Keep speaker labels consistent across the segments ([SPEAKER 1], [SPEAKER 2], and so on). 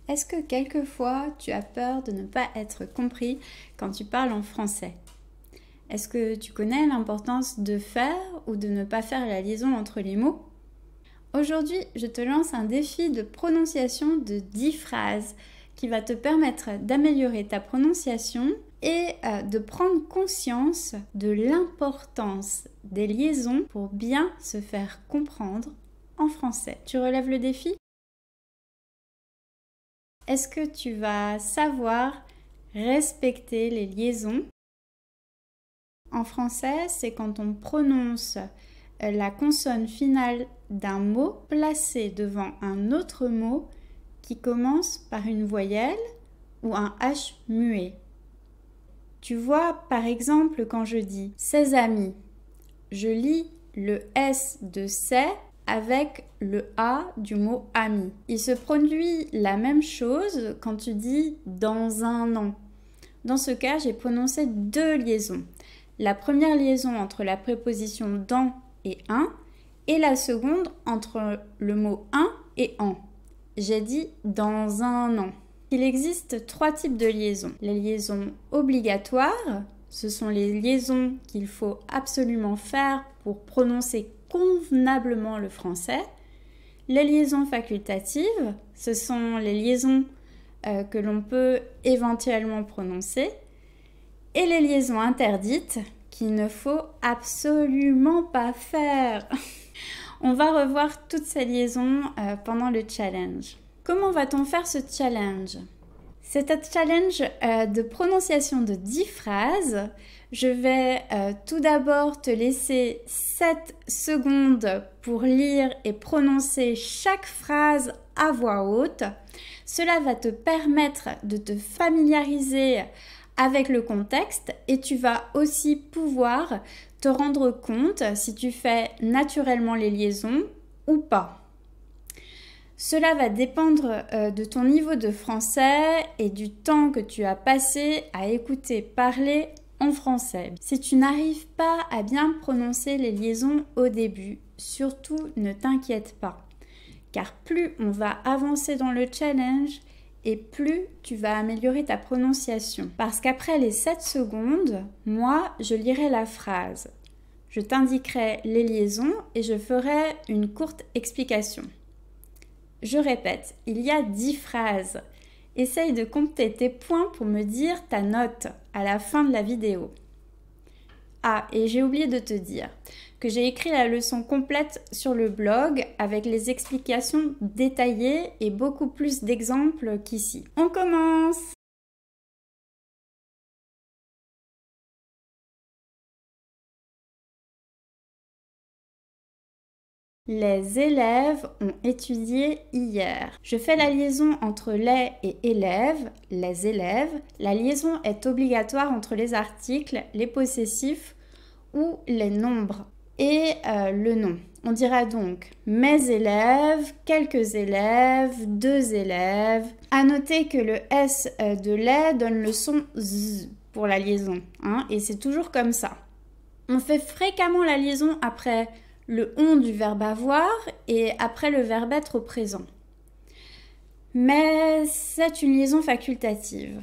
[SPEAKER 1] Est-ce que quelquefois tu as peur de ne pas être compris quand tu parles en français? Est-ce que tu connais l'importance de faire ou de ne pas faire la liaison entre les mots? Aujourd'hui, je te lance un défi de prononciation de 10 phrases qui va te permettre d'améliorer ta prononciation et de prendre conscience de l'importance des liaisons pour bien se faire comprendre en français. Tu relèves le défi? Est-ce que tu vas savoir respecter les liaisons? En français, c'est quand on prononce la consonne finale d'un mot placé devant un autre mot qui commence par une voyelle ou un H muet. Tu vois, par exemple, quand je dis « ses amis », je lis le S de « c'est » avec le A du mot « ami ». Il se produit la même chose quand tu dis « dans un an ». Dans ce cas, j'ai prononcé deux liaisons. La première liaison entre la préposition « dans » et « un » et la seconde entre le mot « un » et « en ». J'ai dit « dans un an ». Il existe trois types de liaisons. Les liaisons obligatoires, ce sont les liaisons qu'il faut absolument faire pour prononcer convenablement le français. Les liaisons facultatives, ce sont les liaisons que l'on peut éventuellement prononcer. Et les liaisons interdites, qu'il ne faut absolument pas faire. On va revoir toutes ces liaisons pendant le challenge. Comment va-t-on faire ce challenge? C'est un challenge de prononciation de 10 phrases. Je vais tout d'abord te laisser 7 secondes pour lire et prononcer chaque phrase à voix haute. Cela va te permettre de te familiariser avec le contexte et tu vas aussi pouvoir te rendre compte si tu fais naturellement les liaisons ou pas. Cela va dépendre de ton niveau de français et du temps que tu as passé à écouter parler en français. Si tu n'arrives pas à bien prononcer les liaisons au début, surtout ne t'inquiète pas, car plus on va avancer dans le challenge et plus tu vas améliorer ta prononciation. Parce qu'après les 7 secondes, moi, je lirai la phrase. Je t'indiquerai les liaisons et je ferai une courte explication. Je répète, il y a 10 phrases. Essaye de compter tes points pour me dire ta note à la fin de la vidéo. Ah, et j'ai oublié de te dire que j'ai écrit la leçon complète sur le blog avec les explications détaillées et beaucoup plus d'exemples qu'ici. On commence! Les élèves ont étudié hier. Je fais la liaison entre les et élèves, les élèves. La liaison est obligatoire entre les articles, les possessifs ou les nombres et le nom. On dira donc mes élèves, quelques élèves, deux élèves. À noter que le S de les donne le son Z pour la liaison, hein, et c'est toujours comme ça. On fait fréquemment la liaison après le on du verbe avoir et après le verbe être au présent. Mais c'est une liaison facultative.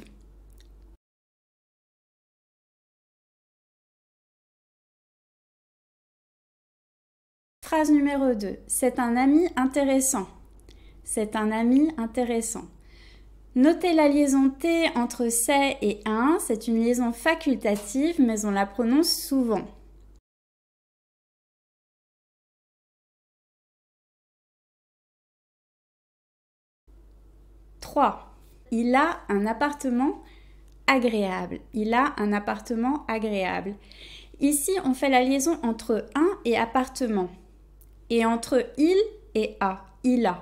[SPEAKER 1] Phrase numéro 2. C'est un ami intéressant. C'est un ami intéressant. Notez la liaison T entre c'est et un. C'est une liaison facultative, mais on la prononce souvent. Il a un appartement agréable. Il a un appartement agréable. Ici, on fait la liaison entre un et appartement et entre il et a. Il a.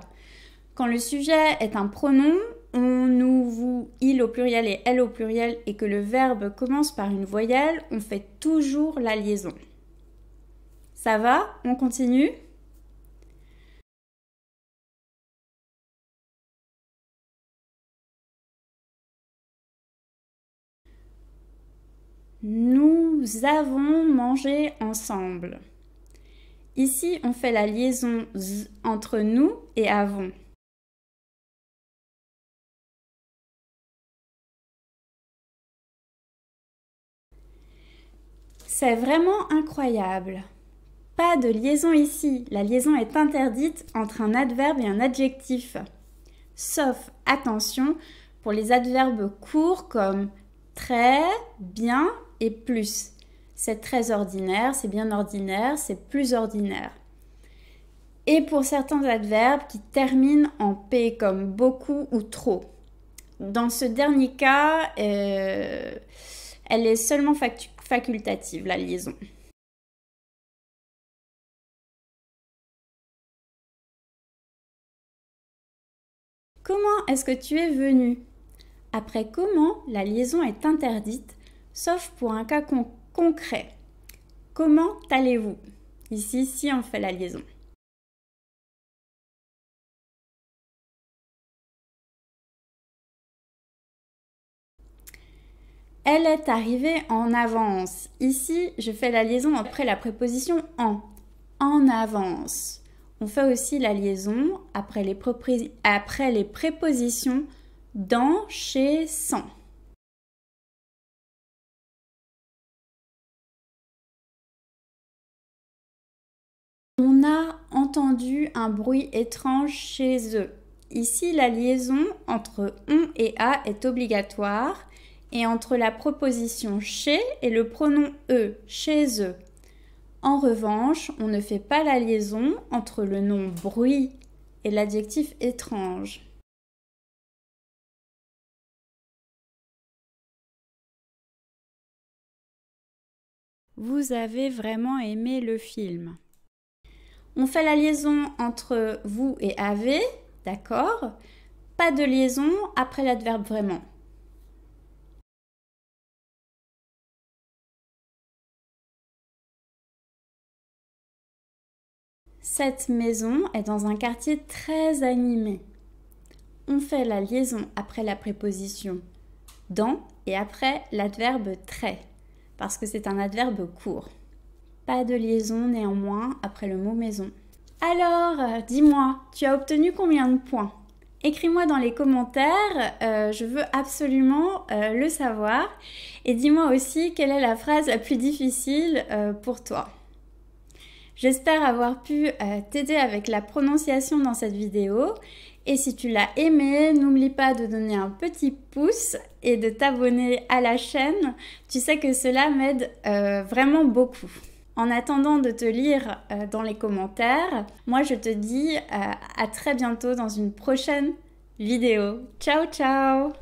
[SPEAKER 1] Quand le sujet est un pronom, on ouvre il au pluriel et elle au pluriel et que le verbe commence par une voyelle, on fait toujours la liaison. Ça va? On continue? Nous avons mangé ensemble. Ici, on fait la liaison z entre nous et avons. C'est vraiment incroyable. Pas de liaison ici. La liaison est interdite entre un adverbe et un adjectif. Sauf, attention, pour les adverbes courts comme très, bien et plus. C'est très ordinaire, c'est bien ordinaire, c'est plus ordinaire. Et pour certains adverbes qui terminent en P comme beaucoup ou trop. Dans ce dernier cas, elle est seulement facultative, la liaison. Comment est-ce que tu es venu? Après comment, la liaison est interdite, sauf pour un cas concret. Comment allez-vous? Ici, si on fait la liaison. Elle est arrivée en avance. Ici, je fais la liaison après la préposition en. En avance. On fait aussi la liaison après les prépositions dans, chez, sans. On a entendu un bruit étrange chez eux. Ici, la liaison entre on et a est obligatoire et entre la proposition chez et le pronom eux, chez eux. En revanche, on ne fait pas la liaison entre le nom bruit et l'adjectif étrange. Vous avez vraiment aimé le film. On fait la liaison entre vous et avez, d'accord? Pas de liaison après l'adverbe vraiment. Cette maison est dans un quartier très animé. On fait la liaison après la préposition dans et après l'adverbe très, parce que c'est un adverbe court. Pas de liaison néanmoins après le mot maison. Alors, dis-moi, tu as obtenu combien de points? Écris-moi dans les commentaires, je veux absolument le savoir. Et dis-moi aussi quelle est la phrase la plus difficile pour toi. J'espère avoir pu t'aider avec la prononciation dans cette vidéo. Et si tu l'as aimé, n'oublie pas de donner un petit pouce et de t'abonner à la chaîne. Tu sais que cela m'aide vraiment beaucoup. En attendant de te lire dans les commentaires, moi je te dis à très bientôt dans une prochaine vidéo. Ciao ciao!